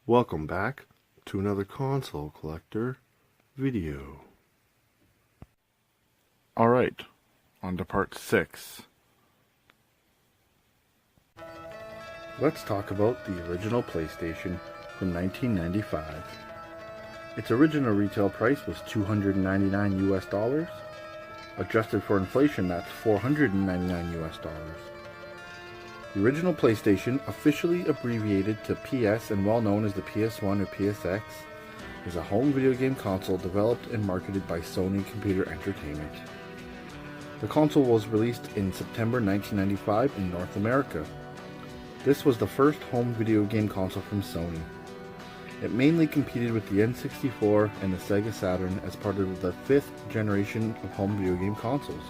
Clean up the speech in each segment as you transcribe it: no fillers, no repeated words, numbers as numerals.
Welcome back to another console collector video. Alright, on to part 6. Let's talk about the original PlayStation from 1995. Its original retail price was $299 US. Adjusted for inflation, that's $499 US. The original PlayStation, officially abbreviated to PS and well known as the PS1 or PSX, is a home video game console developed and marketed by Sony Computer Entertainment. The console was released in September 1995 in North America. This was the first home video game console from Sony. It mainly competed with the N64 and the Sega Saturn as part of the 5th generation of home video game consoles.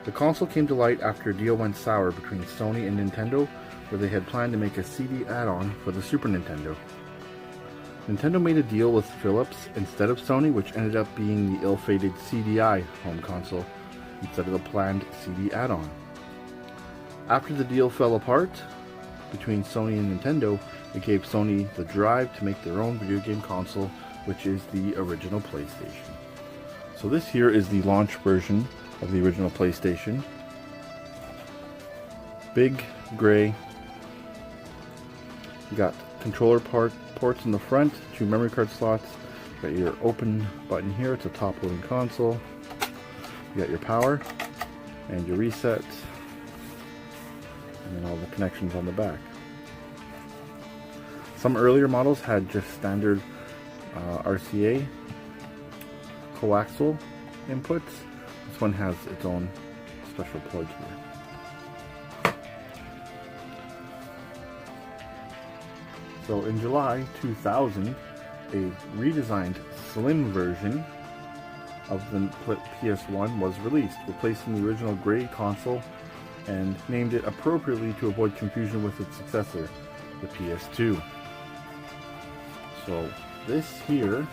The console came to light after a deal went sour between Sony and Nintendo, where they had planned to make a CD add-on for the Super Nintendo. Nintendo made a deal with Philips instead of Sony, which ended up being the ill-fated CDI home console instead of the planned CD add-on. After the deal fell apart between Sony and Nintendo, it gave Sony the drive to make their own video game console, which is the original PlayStation. So this here is the launch version of the original PlayStation. Big gray. You got controller ports in the front, 2 memory card slots. You got your open button here. It's a top loading console. You got your power and your reset, and then all the connections on the back. Some earlier models had just standard RCA coaxial inputs. This one has its own special plug here. So in July 2000, a redesigned slim version of the PS1 was released, replacing the original gray console and named it appropriately to avoid confusion with its successor, the PS2. So this here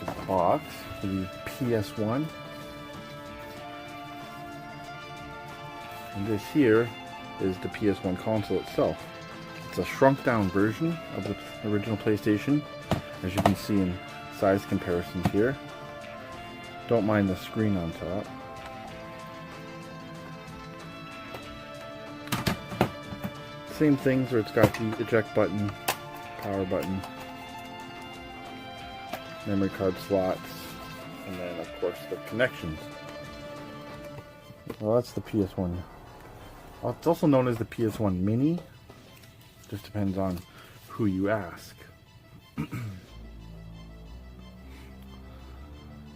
is the box for the PS1, and this here is the PS1 console itself. It's a shrunk down version of the original PlayStation, as you can see in size comparisons here. Don't mind the screen on top. Same things where it's got the eject button, power button, memory card slots, and then of course the connections. Well, that's the PS1. It's also known as the PS1 Mini. Just depends on who you ask. The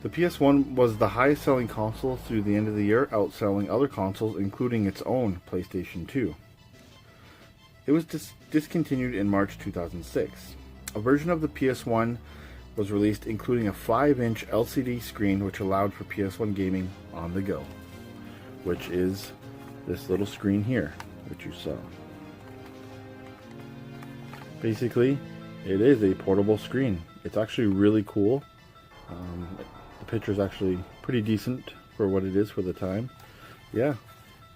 PS1 was the highest selling console through the end of the year, outselling other consoles including its own PlayStation 2. It was discontinued in March 2006. A version of the PS1 was released including a 5-inch LCD screen which allowed for PS1 gaming on the go, which is this little screen here, which you saw. Basically, it is a portable screen. It's actually really cool. The picture is actually pretty decent for what it is for the time. Yeah,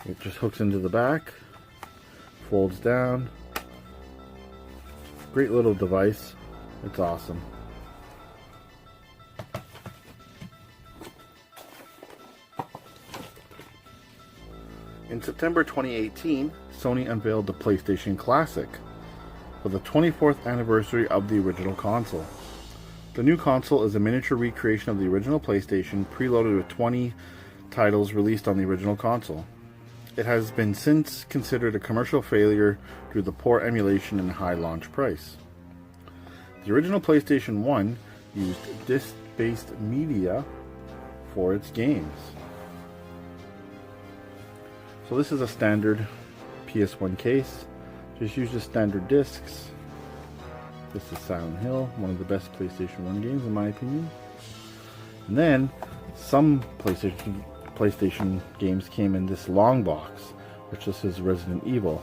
it just hooks into the back, folds down. Great little device. It's awesome. In September 2018, Sony unveiled the PlayStation Classic for the 24th anniversary of the original console. The new console is a miniature recreation of the original PlayStation, preloaded with 20 titles released on the original console. It has been since considered a commercial failure due to the poor emulation and high launch price. The original PlayStation 1 used disc-based media for its games. So this is a standard PS1 case. Just uses standard discs. This is Silent Hill, one of the best PlayStation 1 games in my opinion. And then some PlayStation games came in this long box, which this is Resident Evil.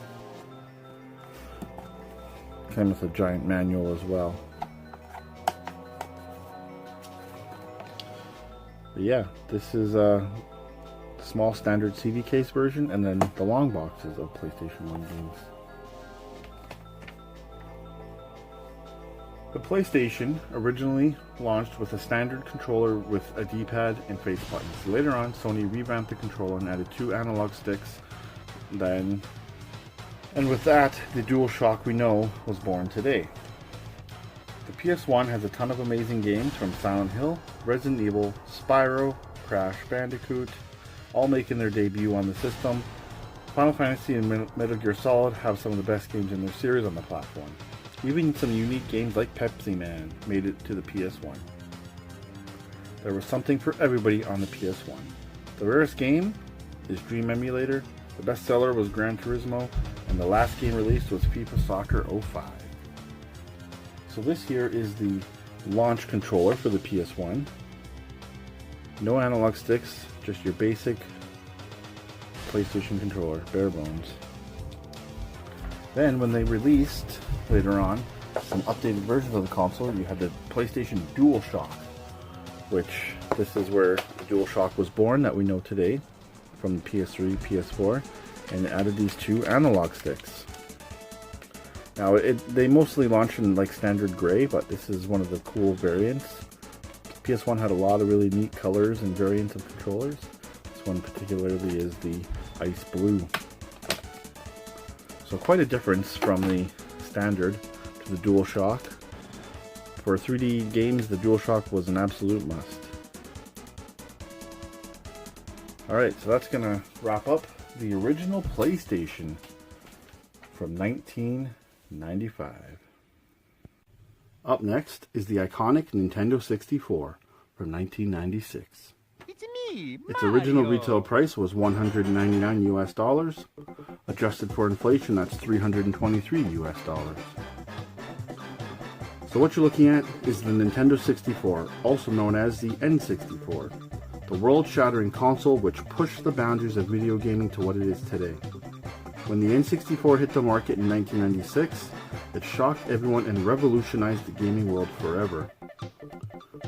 Came with a giant manual as well. But yeah, this is a small standard CD case version, and then the long boxes of PlayStation 1 games. The PlayStation originally launched with a standard controller with a D-pad and face buttons. Later on, Sony revamped the controller and added 2 analog sticks. And with that, the DualShock we know was born today. The PS1 has a ton of amazing games from Silent Hill, Resident Evil, Spyro, Crash Bandicoot, all making their debut on the system. Final Fantasy and Metal Gear Solid have some of the best games in their series on the platform. Even some unique games like Pepsi Man made it to the PS1. There was something for everybody on the PS1. The rarest game is Dream Emulator, the best seller was Gran Turismo, and the last game released was FIFA Soccer 05. So this here is the launch controller for the PS1. No analog sticks, just your basic PlayStation controller, bare bones. Then when they released, later on, some updated versions of the console, you had the PlayStation DualShock, which this is where the DualShock was born that we know today, from the PS3, PS4, and it added these 2 analog sticks. Now they mostly launched in like standard gray, but this is one of the cool variants. PS1 had a lot of really neat colors and variants of controllers. This one particularly is the ice blue. So quite a difference from the standard to the DualShock. For 3D games, the DualShock was an absolute must. Alright, so that's going to wrap up the original PlayStation from 1995. Up next is the iconic Nintendo 64 from 1996. It's me, Mario. Its original retail price was $199 US. Adjusted for inflation, that's $323 US. So what you're looking at is the Nintendo 64, also known as the N64, the world-shattering console which pushed the boundaries of video gaming to what it is today. When the N64 hit the market in 1996, it shocked everyone and revolutionized the gaming world forever.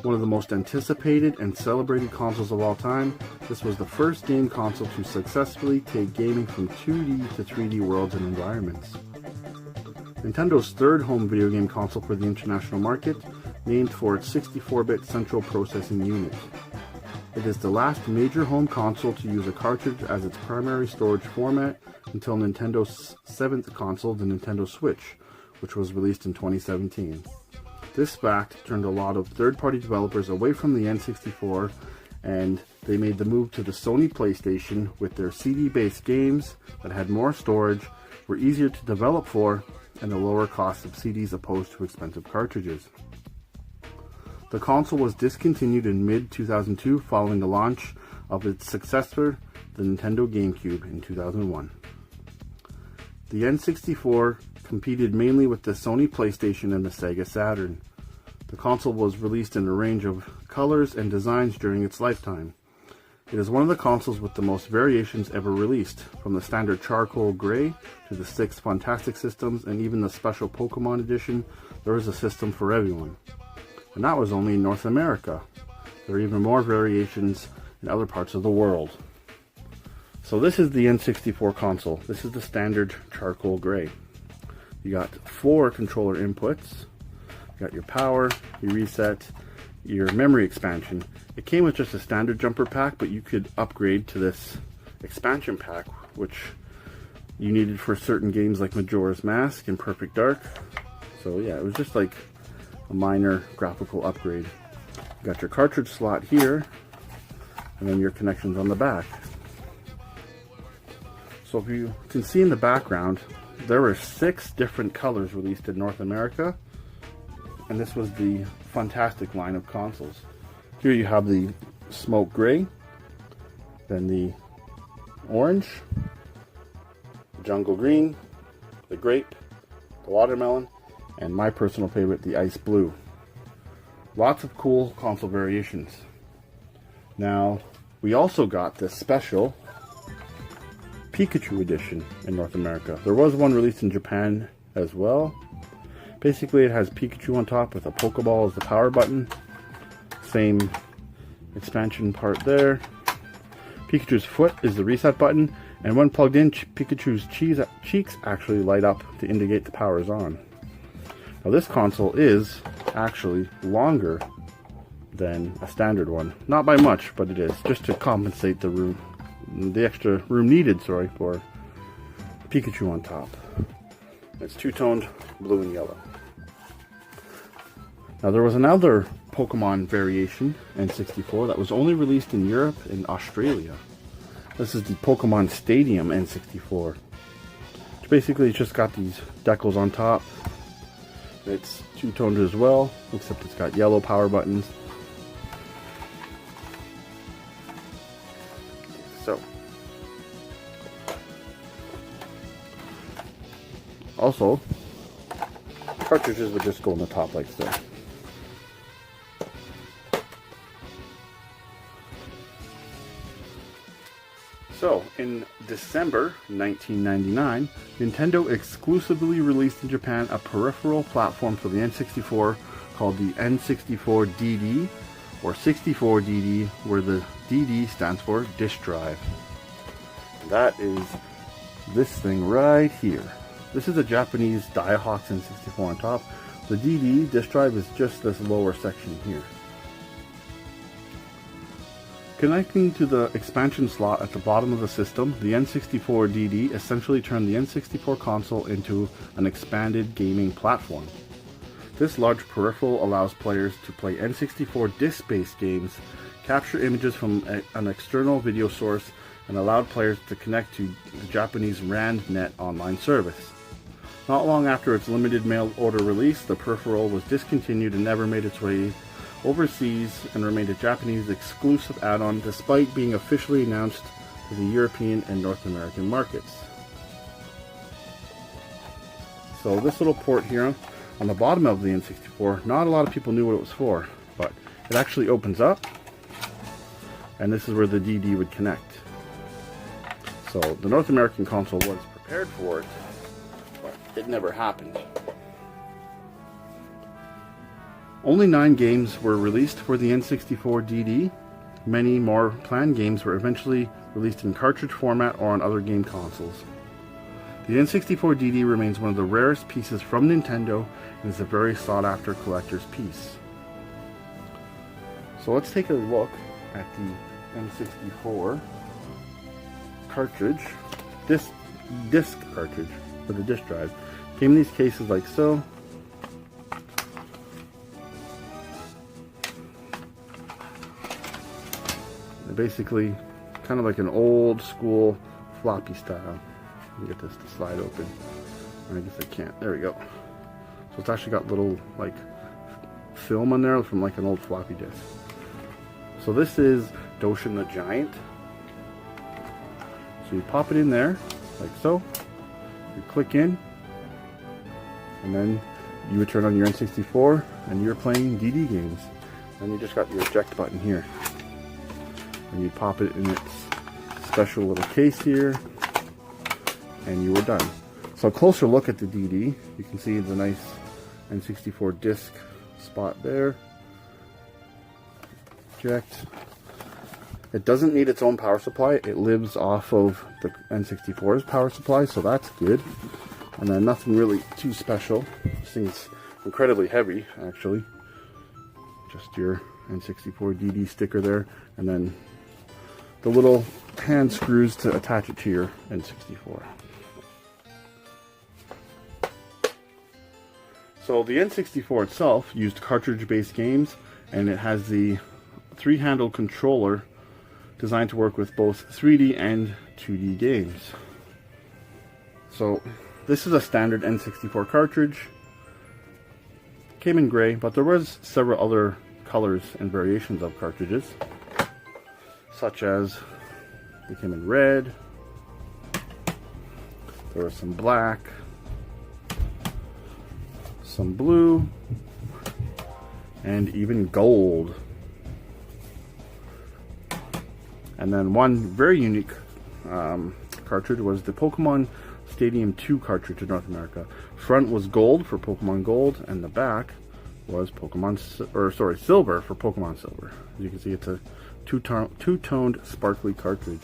One of the most anticipated and celebrated consoles of all time, this was the first game console to successfully take gaming from 2D to 3D worlds and environments. Nintendo's third home video game console for the international market, named for its 64-bit central processing unit. It is the last major home console to use a cartridge as its primary storage format until Nintendo's 7th console, the Nintendo Switch, which was released in 2017. This fact turned a lot of third-party developers away from the N64, and they made the move to the Sony PlayStation with their CD-based games that had more storage, were easier to develop for, and a lower cost of CDs opposed to expensive cartridges. The console was discontinued in mid-2002 following the launch of its successor, the Nintendo GameCube, in 2001. The N64 competed mainly with the Sony PlayStation and the Sega Saturn. The console was released in a range of colors and designs during its lifetime. It is one of the consoles with the most variations ever released, from the standard charcoal gray to the 6 Fantastic Systems and even the special Pokemon edition. There is a system for everyone. And that was only in North America. There are even more variations in other parts of the world. So this is the N64 console. This is the standard charcoal gray. You got 4 controller inputs. You got your power, your reset, your memory expansion. It came with just a standard jumper pack, but you could upgrade to this expansion pack, which you needed for certain games like Majora's Mask and Perfect Dark. So yeah, it was just like a minor graphical upgrade. You got your cartridge slot here, and then your connections on the back. So if you can see in the background, there were 6 different colors released in North America, and this was the Fantastic line of consoles. Here you have the smoke gray, then the orange, the jungle green, the grape, the watermelon, and my personal favorite, the ice blue. Lots of cool console variations. Now, we also got this special Pikachu edition in North America. There was one released in Japan as well. Basically, it has Pikachu on top with a Pokeball as the power button. Same expansion part there. Pikachu's foot is the reset button, and when plugged in, Pikachu's cheeks actually light up to indicate the power is on. Now this console is actually longer than a standard one. Not by much, but it is, just to compensate the extra room needed, sorry, for Pikachu on top. It's two-toned blue and yellow. Now there was another Pokemon variation, N64, that was only released in Europe and Australia. This is the Pokemon Stadium N64. Which basically it's just got these decals on top. It's two-toned as well, except it's got yellow power buttons. So, also, cartridges would just go on the top like so. So, in December 1999, Nintendo exclusively released in Japan a peripheral platform for the N64 called the N64DD, or 64DD, where the DD stands for disk drive. And that is this thing right here. This is a Japanese Daihatsu N64 on top. The DD disk drive is just this lower section here. Connecting to the expansion slot at the bottom of the system, the N64DD essentially turned the N64 console into an expanded gaming platform. This large peripheral allows players to play N64 disc-based games, capture images from an external video source, and allowed players to connect to the Japanese RAND-net online service. Not long after its limited mail order release, the peripheral was discontinued and never made its way overseas and remained a Japanese exclusive add-on despite being officially announced to the European and North American markets. So this little port here on the bottom of the N64, not a lot of people knew what it was for, but it actually opens up, and this is where the DD would connect. So the North American console was prepared for it, but it never happened. Only 9 games were released for the N64DD. Many more planned games were eventually released in cartridge format or on other game consoles. The N64DD remains one of the rarest pieces from Nintendo and is a very sought-after collector's piece. So let's take a look at the N64 cartridge, disc cartridge for the disc drive. Came in these cases like so. Basically kind of like an old school floppy style. Let me get this to slide open. I guess I can't. There we go. So it's actually got little like film on there from like an old floppy disk. So this is Doshin the Giant. So you pop it in there like so. You click in, and then you would turn on your N64 and you're playing DD games. And you just got your eject button here. And you pop it in its special little case here, and you were done. So a closer look at the DD, you can see the nice N64 disc spot there. Eject. It doesn't need its own power supply. It lives off of the N64's power supply, so that's good. And then nothing really too special. This thing's incredibly heavy, actually. Just your N64 DD sticker there, and then the little hand screws to attach it to your N64. So the N64 itself used cartridge-based games, and it has the 3-handle controller designed to work with both 3D and 2D games. So this is a standard N64 cartridge. Came in gray, but there was several other colors and variations of cartridges, such as they came in red, there was some black, some blue, and even gold. And then one very unique cartridge was the Pokemon Stadium 2 cartridge in North America. Front was gold for Pokemon Gold, and the back was silver for Pokemon Silver. As you can see, it's a two-toned sparkly cartridge.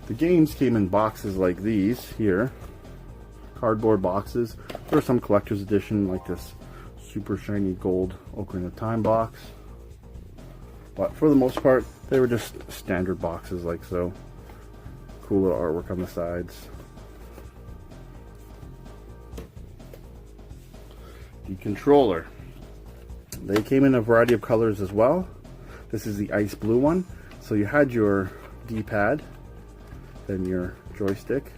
The games came in boxes like these here. cardboard boxes. There are some collector's edition like this super shiny gold Ocarina of Time box. But for the most part, they were just standard boxes like so. Cool little artwork on the sides. The controller. They came in a variety of colors as well. This is the ice blue one. So you had your D-pad, then your joystick,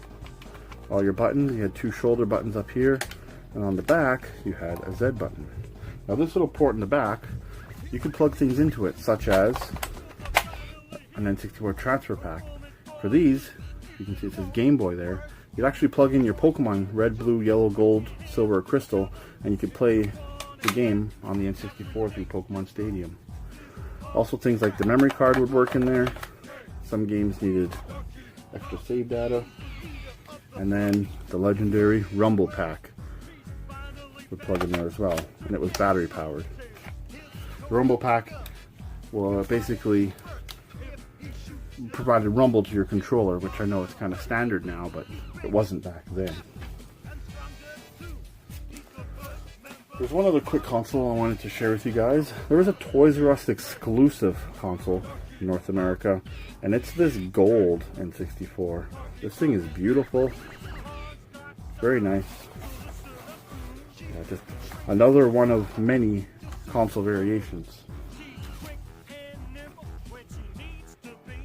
all your buttons. You had two shoulder buttons up here, and on the back you had a Z button. Now this little port in the back, you could plug things into it, such as an N64 transfer pack. For these, you can see it says Game Boy there. You'd actually plug in your Pokemon, red, blue, yellow, gold, silver, or crystal, and you could play the game on the N64 through Pokemon Stadium. Also things like the memory card would work in there. Some games needed extra save data. And then the legendary Rumble Pack would plug in there as well, and it was battery powered. The Rumble Pack will basically provided rumble to your controller, which I know is kind of standard now, but it wasn't back then. There's one other quick console I wanted to share with you guys. There was a Toys R Us exclusive console in North America, and it's this gold N64. This thing is beautiful, very nice. Yeah, just another one of many console variations.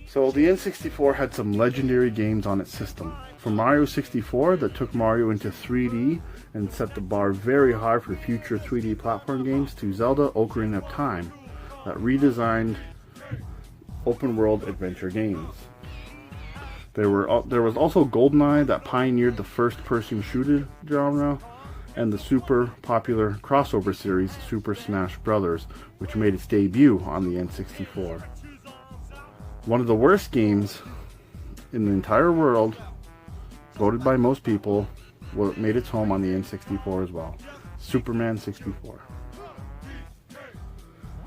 So the N64 had some legendary games on its system. From Mario 64 that took Mario into 3D and set the bar very high for future 3D platform games, to Zelda Ocarina of Time that redesigned open world adventure games. There was also GoldenEye that pioneered the first person shooter genre, and the super popular crossover series Super Smash Bros., which made its debut on the N64. One of the worst games in the entire world, voted by most people, made its home on the N64 as well. Superman 64.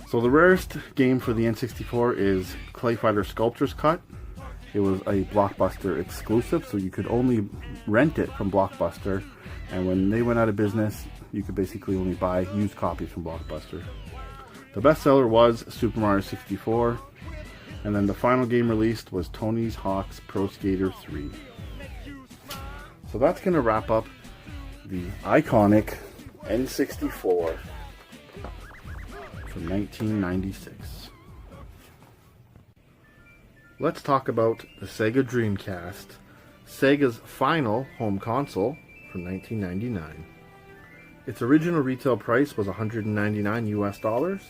So the rarest game for the N64 is Clay Fighter Sculptor's Cut. It was a Blockbuster exclusive, so you could only rent it from Blockbuster, and when they went out of business, you could basically only buy used copies from Blockbuster. The bestseller was Super Mario 64, and then the final game released was Tony Hawk's Pro Skater 3. So that's going to wrap up the iconic N64 from 1996. Let's talk about the Sega Dreamcast, Sega's final home console from 1999. Its original retail price was $199 US.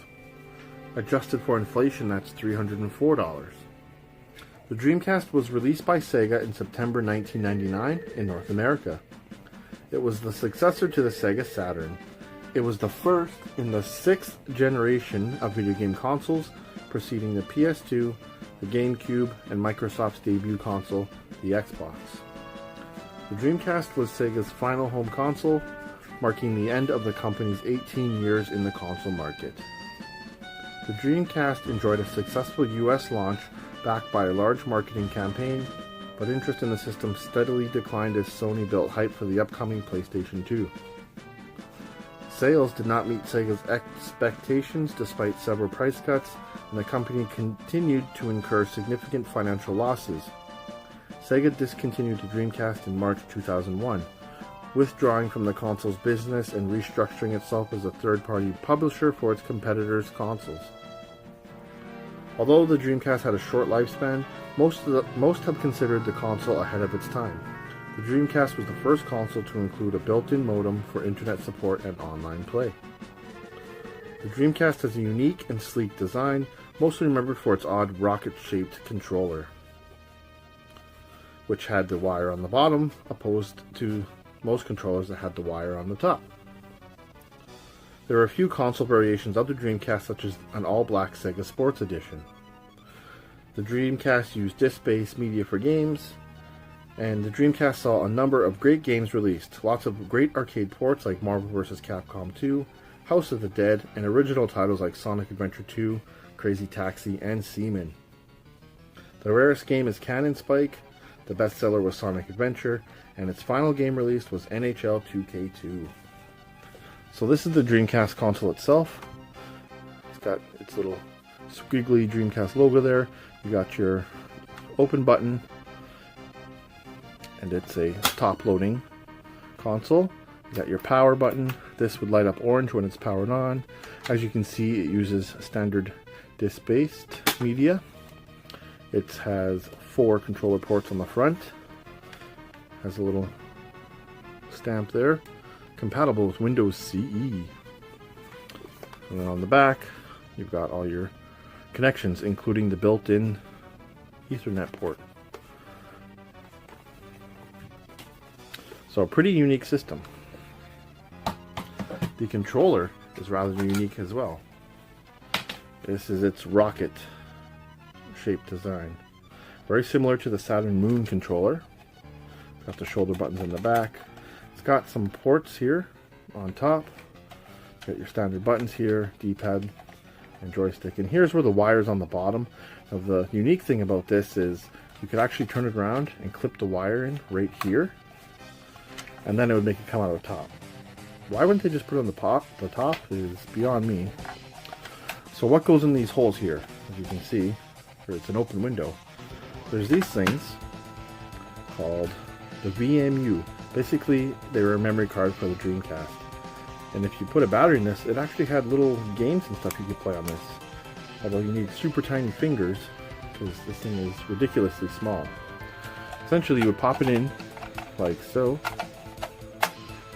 Adjusted for inflation, that's $304. The Dreamcast was released by Sega in September 1999 in North America. It was the successor to the Sega Saturn. It was the first in the 6th generation of video game consoles, preceding the PS2, the GameCube, and Microsoft's debut console, the Xbox. The Dreamcast was Sega's final home console, marking the end of the company's 18 years in the console market. The Dreamcast enjoyed a successful US launch backed by a large marketing campaign, but interest in the system steadily declined as Sony built hype for the upcoming PlayStation 2. Sales did not meet Sega's expectations despite several price cuts, and the company continued to incur significant financial losses. Sega discontinued the Dreamcast in March 2001, withdrawing from the console's business and restructuring itself as a third-party publisher for its competitors' consoles. Although the Dreamcast had a short lifespan, most have considered the console ahead of its time. The Dreamcast was the first console to include a built-in modem for internet support and online play. The Dreamcast has a unique and sleek design, mostly remembered for its odd rocket-shaped controller, which had the wire on the bottom, opposed to most controllers that had the wire on the top. There are a few console variations of the Dreamcast, such as an all-black Sega Sports Edition. The Dreamcast used disc-based media for games, and the Dreamcast saw a number of great games released. Lots of great arcade ports like Marvel vs. Capcom 2, House of the Dead, and original titles like Sonic Adventure 2, Crazy Taxi, and Seaman. The rarest game is Cannon Spike. The bestseller was Sonic Adventure, and its final game released was NHL 2K2. So this is the Dreamcast console itself. It's got its little squiggly Dreamcast logo there. You got your open button, and it's a top loading console. You got your power button. This would light up orange when it's powered on. As you can see, it uses standard disc-based media. It has 4 controller ports on the front. Has a little stamp there. Compatible with Windows CE. And then on the back, you've got all your connections, including the built-in Ethernet port. So a pretty unique system. The controller is rather unique as well. This is its rocket shaped design. Very similar to the Saturn Moon controller. Got the shoulder buttons in the back. It's got some ports here on top. Got your standard buttons here, D-pad and joystick. And here's where the wire's on the bottom. Now the unique thing about this is you could actually turn it around and clip the wire in right here, and then it would make it come out of the top. Why wouldn't they just put it on the top is beyond me. So what goes in these holes here? As you can see, it's an open window. There's these things called the VMU. Basically, they were a memory card for the Dreamcast. And if you put a battery in this, it actually had little games and stuff you could play on this. Although you need super tiny fingers, because this thing is ridiculously small. Essentially, you would pop it in, like so.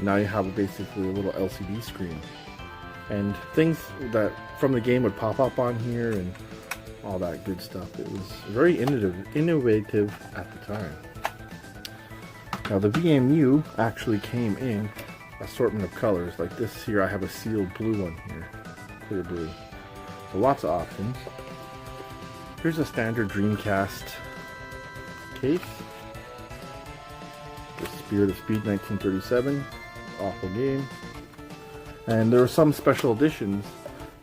Now you have basically a little LCD screen. And things that from the game would pop up on here and all that good stuff. It was very innovative at the time. Now the VMU actually came in assortment of colors. Like this here, I have a sealed blue one here, clear blue. So lots of options. Here's a standard Dreamcast case. The Spirit of Speed 1937, awful game. And there were some special editions,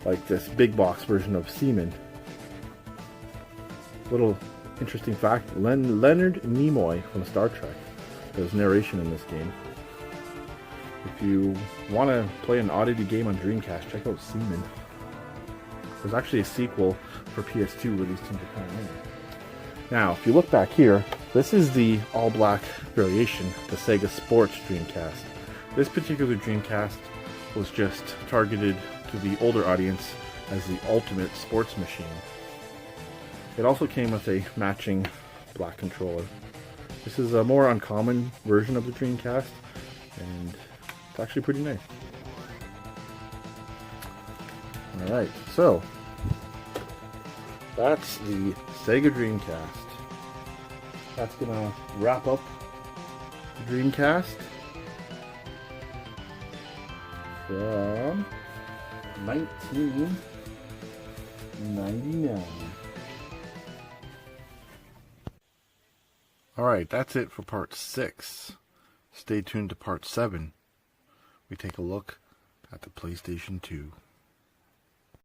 like this big box version of Seaman. Little interesting fact, Leonard Nimoy from Star Trek. There's narration in this game. If you want to play an oddity game on Dreamcast, check out Seaman. There's actually a sequel for PS2 released in Japan. Now, if you look back here, this is the all-black variation, the Sega Sports Dreamcast. This particular Dreamcast was just targeted to the older audience as the ultimate sports machine. It also came with a matching black controller. This is a more uncommon version of the Dreamcast, and it's actually pretty nice. Alright, so that's the Sega Dreamcast. That's gonna wrap up the Dreamcast from 1999. Alright, that's it for part 6. Stay tuned to part 7. We take a look at the PlayStation 2.